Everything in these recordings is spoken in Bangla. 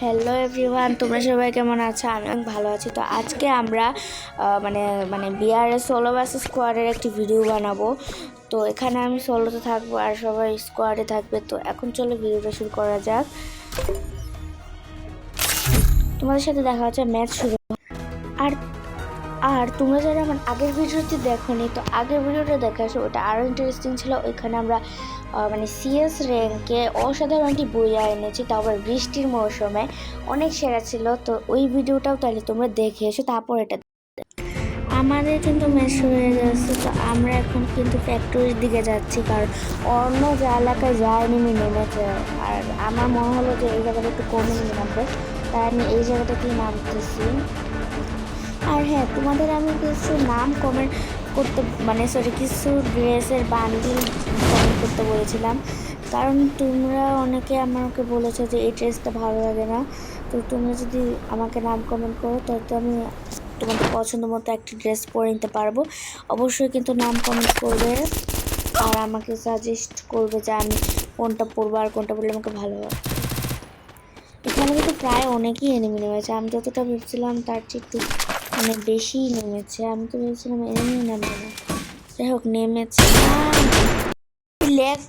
হ্যালো এভরিওয়ান, তোমরা সবাই কেমন আছো? আমি অনেক ভালো আছি। তো আজকে আমরা মানে মানে বিআরএস সোলো ভার্সেস স্কোয়াডের একটি ভিডিও বানাবো। তো এখানে আমি সোলোতে থাকবো আর সবাই স্কোয়াডে থাকবে। তো এখন চলো ভিডিওটা শুরু করা যাক। তোমাদের সাথে দেখা হচ্ছে ম্যাচ শুরু। আর আর তোমরা যারা আমার আগের ভিডিওটি দেখোনি, তো আগের ভিডিওটা দেখে আসো, ওটা আরও ইন্টারেস্টিং ছিল। ওইখানে আমরা মানে সিএস র্যাঙ্কে অসাধারণ একটি বইয়া এনেছি, তাও আবার বৃষ্টির মৌসুমে অনেক সেরা ছিল। তো ওই ভিডিওটাও তাহলে তোমরা দেখে এসো, তারপর এটা আমাদের কিন্তু ম্যাচ হয়ে গেছে। তো আমরা এখন কিন্তু ফ্যাক্টরির দিকে যাচ্ছি, কারণ অন্য যে এলাকায় যায় নেমেছে। আর আমার মনে হলো যে এই জায়গাটা একটু কমে নামবে, তাই আমি এই জায়গাটাতেই নামতেছি। আর হ্যাঁ, তোমাদের আমি কিছু নাম কমেন্ট করতে কিছু ড্রেসের বান্ডিল কমেন্ট করতে বলেছিলাম, কারণ তোমরা অনেকে আমাকে বলেছো যে এই ড্রেসটা ভালো লাগে না। তো তোমরা যদি আমাকে নাম কমেন্ট করো, তো আমি তোমাদের পছন্দ মতো একটি ড্রেস পরে নিতে পারবো। অবশ্যই কিন্তু নাম কমেন্ট করবে আর আমাকে সাজেস্ট করবে যে আমি কোনটা পরবো আর কোনটা পরলে আমাকে ভালো হবে। এখানে কিন্তু প্রায় অনেকই এনিমি নেমেছে। আমি যতটা ভেবেছিলাম তার চেয়ে একটু বেশিই নেমেছে। আমি তো ভেবেছিলাম এনিমি নামবে না, যাই হোক নেমেছে। ল্যাগ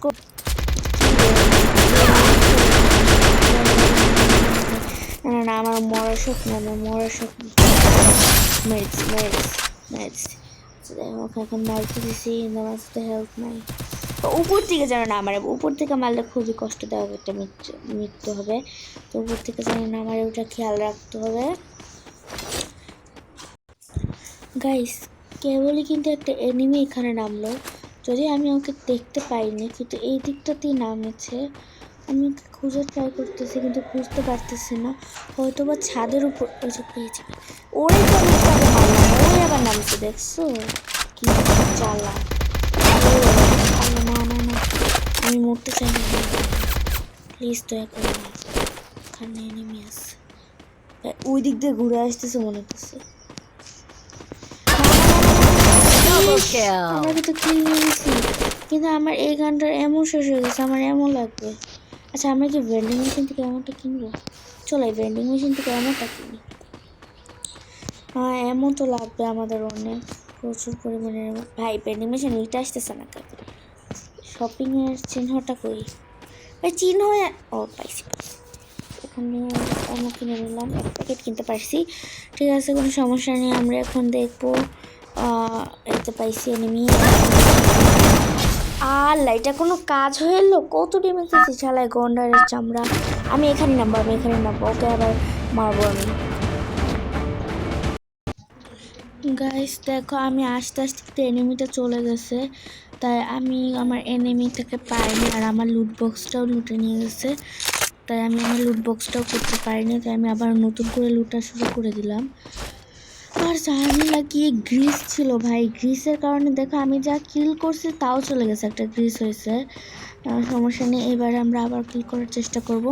না না, আমার মরার শোক না, আমার মরার শোক মেরেছি মেরেছি মেরেছি। যাই হোক, এখন মারতে দিছি, নামাজতে হেল্প নাই। উপর থেকে যেন না মারে, উপর থেকে মারলে খুবই কষ্টদায়ক একটা মৃত্যু হবে। তো উপর থেকে যেন না মারে, ওটা খেয়াল রাখতে হবে। গাইস, কেবলই কিন্তু একটা এনিমি এখানে নামলো, যদি আমি ওকে দেখতে পাইনি, কিন্তু এই দিকটাতেই নামেছে। আমি খুঁজে ট্রাই করতেছি কিন্তু খুঁজতে পারতেছি না। হয়তো বা ছাদের উপর ওই যে পেয়েছি। ওরে তো আমি তাকে মারলাম, ওই আবার নামছে, দেখছো কি চালা। না না না, আমি মরতে চাই না, প্লিজ দয়া করে না। ওখানে এনিমি আছে, ওই দিক দিয়ে ঘুরে আসতেছে মনে হচ্ছে। আমরা কিন্তু কিল নিয়েছি, কিন্তু আমার এই গানটার এমন শেষ হয়ে গেছে, আমার এমন লাগবে। আচ্ছা, আমরা কি ভেন্ডিং মেশিন থেকে এমনটা কিনবো? চলো এই ভেন্ডিং মেশিন থেকে এমনটা কিনি। হ্যাঁ, এমন তো লাগবে আমাদের অনেক, প্রচুর পরিমাণে। ভাই ভেন্ডিং মেশিন এটা আসতেছে না কেন? শপিংয়ের চিহ্নটা কই? ভাই চিহ্ন, ও পাইছি। এখানে এমন কিনে নিলাম, এক প্যাকেট কিনতে পারছি। ঠিক আছে, কোনো সমস্যা নেই। আমরা এখন দেখবো এতে পাইছি এনিমি। আল্লাহ, এটা কোনো কাজ হয়ে এলো? কত ডেমেজ শালায় গন্ডারের চামড়া। আমি এখানে নামবো, ওকে আবার মারবো আমি। গাইস দেখো, আমি আস্তে আস্তে এনিমিটা চলে গেছে, তাই আমি আমার এনিমিটাকে পাইনি। আর আমার লুট বক্সটাও লুটে নিয়ে গেছে, তাই আমি আমার লুট বক্সটাও করতে পারিনি। তাই আমি আবার নতুন করে লুটা শুরু করে দিলাম। আর জানি না কি গ্রিস ছিল ভাই, গ্রিসের কারণে দেখো আমি যা কিল করছি তাও চলে গেছে, একটা গ্রিস হয়েছে। সমস্যা নেই, এবারে আমরা আবার কিল করার চেষ্টা করব।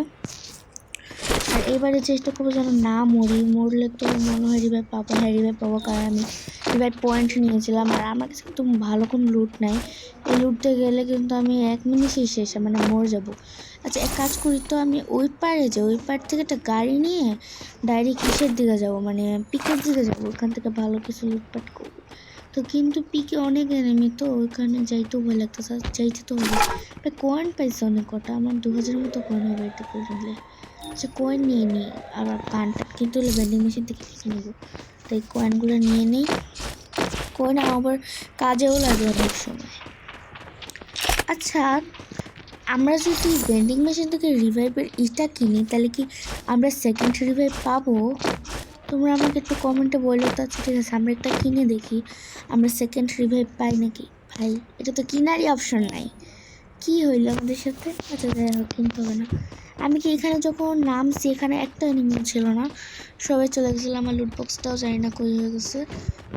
আর এবারে চেষ্টা করবো যেন না মরলে তো মনে হয় রিভাইভ পাবো। হ্যাঁ, রিভাইভ পাবো, কারণ আমি রিভাইভ পয়েন্ট নিয়েছিলাম। আর আমার কাছে কিন্তু ভালো কোনো লুট নাই, এই লুটতে গেলে কিন্তু আমি 1 মিনিটেই শেষ, মরে যাবো। আচ্ছা, এক কাজ করি তো, আমি ওই পারে যাই, ওই পার থেকে একটা গাড়ি নিয়ে ডাইরেক্ট কিসের দিকে যাবো, পিকের দিকে যাবো, ওখান থেকে ভালো কিছু লুটপাট করবো। তো কিন্তু পিকে অনেক এনিমি, তো ওইখানে যাইতেও ভয় লাগতেছে, যাইতে তো হবে। কয়েন পাইছে অনেক কটা, আমার 2000 মতো কয়েন হবে এটা করে নিলে। আচ্ছা, কয়েন নিয়ে নিই, আবার গানটা কিন্তু ভেন্ডিং মেশিন থেকে কিনে নেবো, তাই কয়েনগুলো নিয়ে নিই। কয়েন আবার কাজেও লাগে অনেক সময়। আচ্ছা, আমরা যদি ভেন্ডিং মেশিন থেকে রিভাইভের ইটা কিনি, তাহলে কি আমরা সেকেন্ড রিভাইভ পাবো? তোমরা আমাকে একটু কমেন্টে বলো তো। আচ্ছা ঠিক আছে, আমরা একটা কিনে দেখি আমরা সেকেন্ড রিভাইভ পাই নাকি। ভাই, এটা তো কিনারই অপশন নাই, কি হইলো আমাদের সাথে? আচ্ছা যাই হোক, কিনতে হবে না। আমি কি এখানে যখন নামছি, এখানে একটা এনিমি ছিল না, সবাই চলে গেছিলো। আমার লুট বক্সটাও জানি না কই হয়ে গেছে।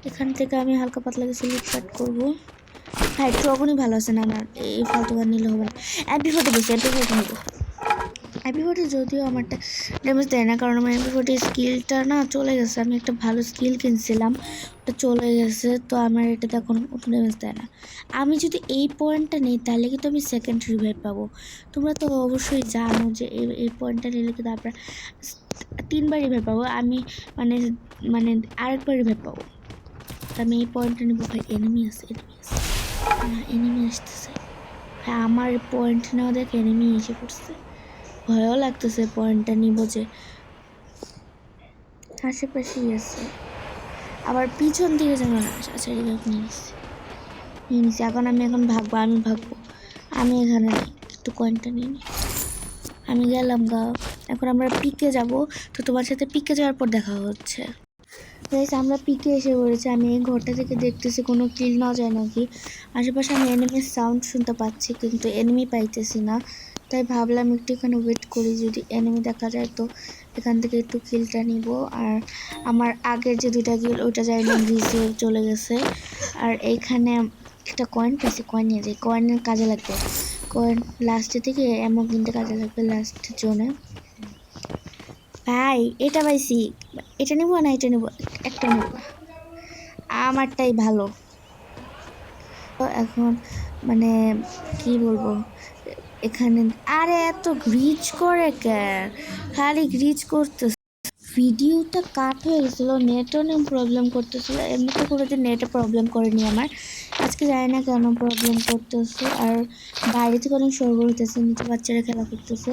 এখান থেকে আমি হালকা পাতলা কিছু লুটপাট করবো। হ্যাঁ, ট্রগনই ভালো আছে না, আমার এই ফালতু গান নিলে হবে না। এমপি 40 বেশি, এমপি 40 নেবো। MP40 যদিও আমারটা ড্যামেজ দেয় না, কারণ আমার MP40 স্কিলটা না চলে গেছে। আমি একটা ভালো স্কিল কিনছিলাম, ওটা চলে গেছে, তো আমার এটাতে এখন ড্যামেজ দেয় না। আমি যদি এই পয়েন্টটা নিই তাহলে কিন্তু আমি সেকেন্ড রিভাইভ পাবো। তোমরা তো অবশ্যই জানো যে এই পয়েন্টটা নিলে কিন্তু আমরা 3বার রিভাইভ পাবো। আমি মানে মানে আরেকবার রিভাইভ পাবো। তো আমি এই পয়েন্টটা নেবো। ভাই এনিমি আছে, এনিমি আসতেছে ভাই। আমার পয়েন্ট নেওয়া দেখ এনিমি এসে পড়ছে, ভয়ও লাগতেছে পয়েন্টটা নিব যে। আশেপাশেই আছে, আবার পিছন দিকে যেন না আসে। আচ্ছা রিভাইভ নিয়ে নিচ্ছি। এখন ভাগবো, আমি এখানে নেই, একটু কয়েনটা নিয়ে নিই। আমি গেলাম গা। এখন আমরা পিকে যাব, তো তোমার সাথে পিকে যাওয়ার পর দেখা হচ্ছে। আমরা পিকে এসে পড়েছি। আমি এই ঘরটা থেকে দেখতেছি কোনো কিল নেওয়া যায় নাকি। আশেপাশে আমি এনিমির সাউন্ড শুনতে পাচ্ছি, কিন্তু এনিমি পাইতেছি না। তাই ভাবলাম একটু এখানে ওয়েট করি, যদি এনিমি দেখা যায় তো এখান থেকে একটু কিলটা নিব। আর আমার আগের যে 2টা কিল ওইটা যাই না, গ্রিজে চলে গেছে। আর এইখানে একটা কয়েন পাইছি, কয়েন নিয়ে যাই, কয়েনের কাজে লাগবে। কয়েন লাস্টের থেকে এমন কিনতে কাজে লাগবে, লাস্টের জন্য। ভাই এটা পাইছি, এটা নেবো না এটা নেবো, একটা নেবো, আমারটাই ভালো। তো এখন মানে কি বলবো, এখানে আরে এত গ্রিচ করে কেন, খালি গ্রিচ করতে। ভিডিওটা কাট হয়ে গেছিলো, নেট অনেক প্রবলেম করতেছিল। এমনিতে করে যে নেটে প্রবলেম করেনি আমার, আজকে জানি না কেন প্রবলেম করতেছে। আর বাইরে থেকে অনেক শোরগোল হইতেছে, নিচে বাচ্চারা খেলা করতেছে,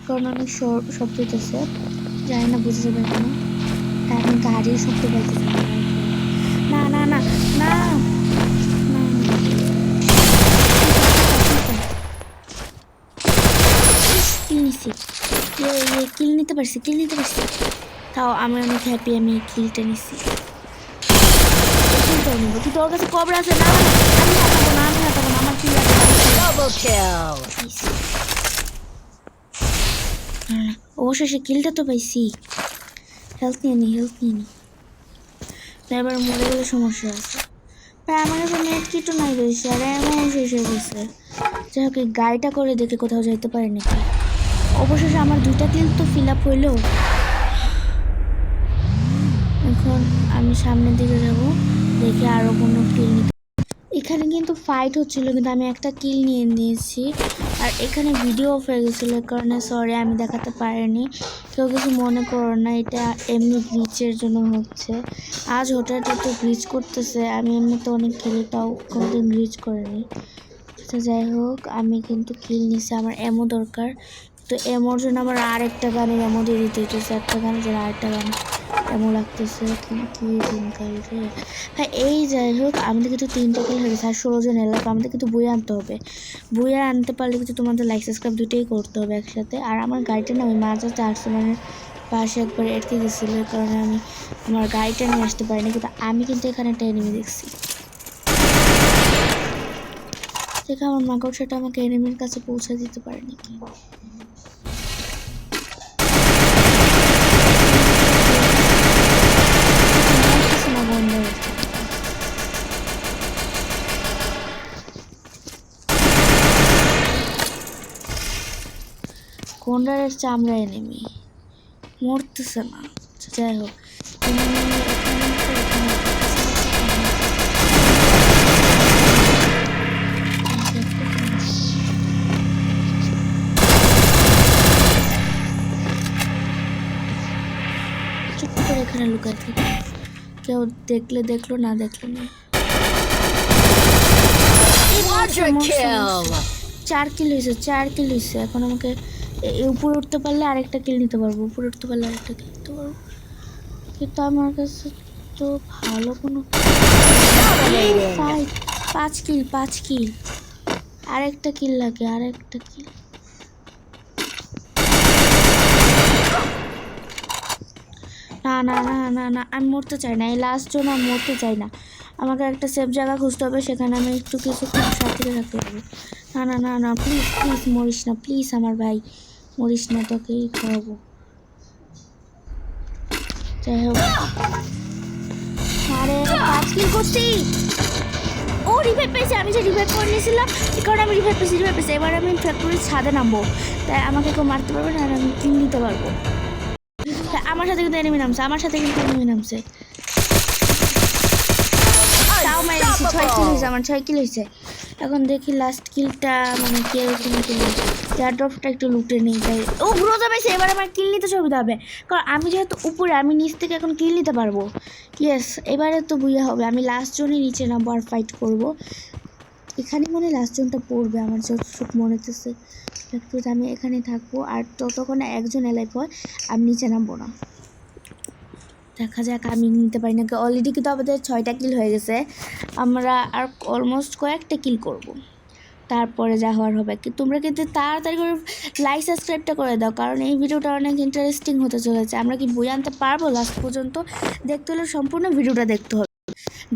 কারণ অনেক শব্দ হইতেছে, জানি না বুঝে যাবে কেন। আমি গাড়ির শব্দ পাইতেছি। না না না না কিল নিতে পারছি, তাও আমি অনেক হ্যাপি। আমি কিলটা নিচ্ছি, তুই তোর কাছে কবর আছে না, আমি হাঁটাবো না, আমার কিল অবশ্যই সে কিলটা তো পাইছি। হেলথ নিয়ে নি এবার মরে গেলে সমস্যা আছে। তাই আমার কাছে নেট কিটও নাই বেশি, আর এমন শেষ হয়ে গেছে। যাই হোক গাড়িটা করে দেখে কোথাও যাইতে পারে নাকি। অবশেষে আমার 2টা কিল তো ফিল আপ হইলো। এখন আমি সামনের দিকে যাব, দেখে আরও কোনো কিল নিতে। এখানে কিন্তু ফাইট হচ্ছিল, কিন্তু আমি একটা কিল নিয়ে নিয়েছি। আর এখানে ভিডিও অফ হয়ে গেছিলো, কারণে সরি আমি দেখাতে পারিনি। কেউ কিছু মনে করো না, এটা এমনি গ্লিচের জন্য হচ্ছে। আজ হঠাৎ এত গ্লিচ করতেছে, আমি এমনিতে অনেক খেলি, তাও কোনোদিন গ্লিচ করিনি। তো যাই হোক আমি কিন্তু কিল নিছি, আমার এমও দরকার। তো এমোর জন্য আমার আরেকটা গানের এমও দিয়ে দিতে হইতেছে, একটা গানের জন্য আরেকটা গান এমন লাগতেছে। কি দিনকাল রে ভাই। এই যাই হোক আমাদের কিন্তু 3টা কিল হয়ে গেছে, আর 16 জন এলাকা। আমাদের কিন্তু বইয়ে আনতে হবে, বইয়ে আনতে পারলে কিন্তু তোমাদের লাইক সাবস্ক্রাইব দুটোই করতে হবে একসাথে। আর আমার গাড়িটা না ওই মাঝাতে আর্সেনালের পাশে একবার এটকে গেছিলো, এই কারণে আমি আমার গাড়িটা নিয়ে আসতে পারিনি। কিন্তু আমি কিন্তু এখানে একটা এনিমি দেখছি, দেখে আমার মাকড়সাটা আমাকে এনিমির কাছে পৌঁছে দিতে পারে নাকি। কোনটার চামড়া এনিমি মরতেছে না। যাই হোক চুপ করে এখানে লুকায় থাকি, কেউ দেখলে দেখলো, না দেখলো না। 4 কিল হয়েছে। এখন আমাকে উপরে উঠতে পারলে আরেকটা কিল নিতে পারবো, কিন্তু আমার কাছে তো ভালো কোনো 5 কিল, আরেকটা কিল লাগে, না আমি মরতে চাই না, এই লাস্ট জন্য আমি মরতে চাই না। আমাকে একটা সেফ জায়গা খুঁজতে হবে, সেখানে আমি একটু কিছুক্ষণ সাথে রাখতে পারবো। না প্লিজ মরিস না, প্লিজ আমার ভাই মরিস না, তোকেই খাওয়াবো। যাই হোক আরে 5 কিল করছি। ও রিভাইভ পেয়েছে, আমি যে রিভাইভ করে নিয়েছিলাম এই কারণে আমি রিভাইভ পেয়েছি। এবার আমি ফ্যাক্টরির ছাদে নামবো, তাই আমাকে কেউ মারতে পারবে না আর আমি কিল নিতে পারবো। আমার সাথে কিন্তু এনিমি নামছে, তাও মারি দিচ্ছি। 6 কিল হয়েছে, আমার 6 কিল হয়েছে। এখন দেখি লাস্ট কিলটা মানে কিরকম কিল। এয়ারড্রপটা একটু লুটে নিই, তাই ও গ্রোজা পেয়েছে। এবার আমার কিল নিতে সুবিধা হবে, কারণ আমি যেহেতু উপরে, আমি নিচ থেকে এখন কিল নিতে পারবো। ইয়েস, এবারে তো বুঝা হবে। আমি লাস্ট জোনে নিচে নামবো আর ফাইট করবো। এখানে মনে লাস্ট জোনটা পড়বে আমার যতটুকু মনে হচ্ছে। একটু আমি এখানে থাকবো, আর ততক্ষণে একজন এলাইভ হয়, আমি নিচে নামবো না। দেখা যাক আমি নিতে পারি নাকি। অলরেডি কিন্তু আমাদের 6টা কিল হয়ে গেছে, আমরা আর অলমোস্ট কয়েকটা কিল করব, তারপরে যা হওয়ার হবে। কি তোমরা কিন্তু তাড়াতাড়ি করে লাইক সাবস্ক্রাইবটা করে দাও, কারণ এই ভিডিওটা অনেক ইন্টারেস্টিং হতে চলেছে। আমরা কি বই আনতে পারবো লাস্ট পর্যন্ত? দেখতে হলে সম্পূর্ণ ভিডিওটা দেখতে হবে।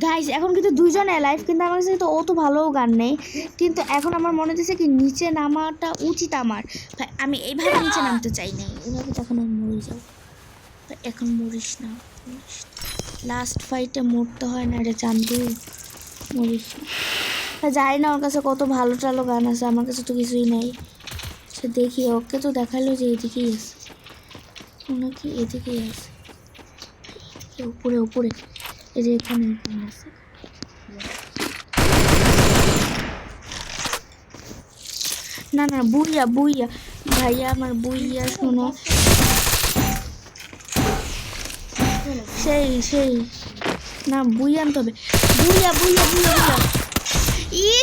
গাইস এখন কিন্তু 2জন লাইভ, কিন্তু আমার কাছে তো অত ভালোও গান নেই, কিন্তু এখন আমার মনে হচ্ছে কি নিচে নামাটা উচিত আমার। ভাই আমি এইভাবে নিচে নামতে চাই না, এইভাবে তখন আমি মরে যাবো। এখন মরিস না, লাস্ট ফাইটে মরতে হয় না রে চান্দু, মরিস না। যাই না ওর কাছে কত ভালো টালো গান আছে, আমার কাছে তো কিছুই নাই। সে দেখি, ওকে তো দেখালো যে এদিকেই আছে, ওনাকে এদিকেই আছে, উপরে উপরে, এই যে এখানে আছে। না না, বুইয়া ভাইয়া আমার বুইয়া, শোনো সেই না, বুই আনতে হবে। বুইয়া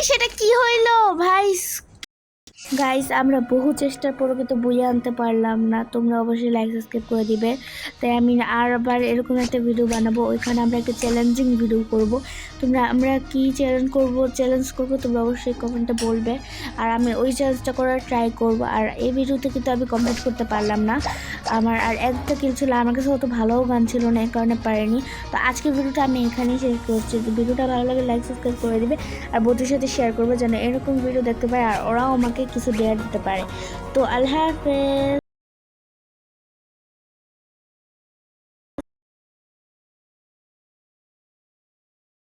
সেটা কি হইলো ভাই? গাইস আমরা বহু চেষ্টার পরও কিন্তু বইয়ে আনতে পারলাম না। তোমরা অবশ্যই লাইক সাবস্ক্রাইব করে দিবে। তাই আমি আবার এরকম একটা ভিডিও বানাবো, ওইখানে আমরা একটা চ্যালেঞ্জিং ভিডিও করব। আমরা কি চ্যালেঞ্জ করব তোমরা অবশ্যই কমেন্টে বলবে, আর আমি ওই চ্যালেঞ্জটা করার ট্রাই করব। আর এই ভিডিওতে কিন্তু আমি কমপ্লিট করতে পারলাম না, আমার আর একটা কিল ছিল, আমার কাছে অত ভালোও গান ছিল না, এই কারণে পারিনি। তো আজকের ভিডিওটা আমি এখানেই শেষ করছি। ভিডিওটা ভালো লাগে লাইক সাবস্ক্রাইব করে দিবে, আর বন্ধুদের সাথে শেয়ার করবে যেন এরকম ভিডিও দেখতে পারে, আর ওরাও আমাকে কিছু দেয়া দিতে পারে। তো আল্লাহ হাফেজ।